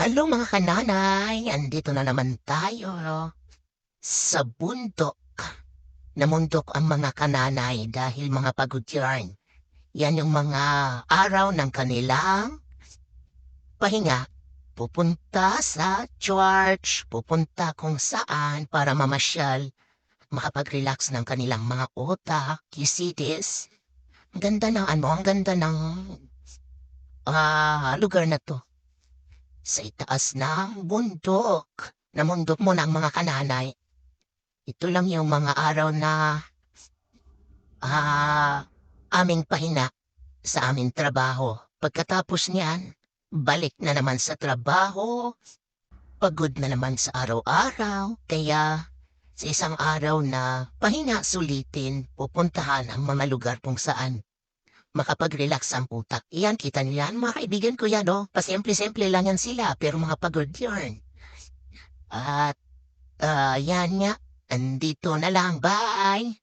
Hello mga kananay, andito na naman tayo sa bundok. Namundok ang mga kananay dahil mga pagod yarn. Yan yung mga araw ng kanilang pahinga. Pupunta sa church, pupunta kung saan para mamasyal, makapag-relax ng kanilang mga utak, isitis. Ang ganda ng ang ganda ng lugar na to. Sa itaas ng bundok. Namundok mo ng mga kananay. Ito lang yung mga araw na aming pahinga sa aming trabaho. Pagkatapos niyan, balik na naman sa trabaho, pagod na naman sa araw-araw. Kaya sa isang araw na pahinga sulitin, pupuntahan ang mga lugar kung saan makapag-relax ang utak. Iyan, kita niyo yan, mga kaibigan ko yan, oh. Pasimple-simple lang yan sila, pero mga pagod yarn. At yan nga, andito na lang. Bye!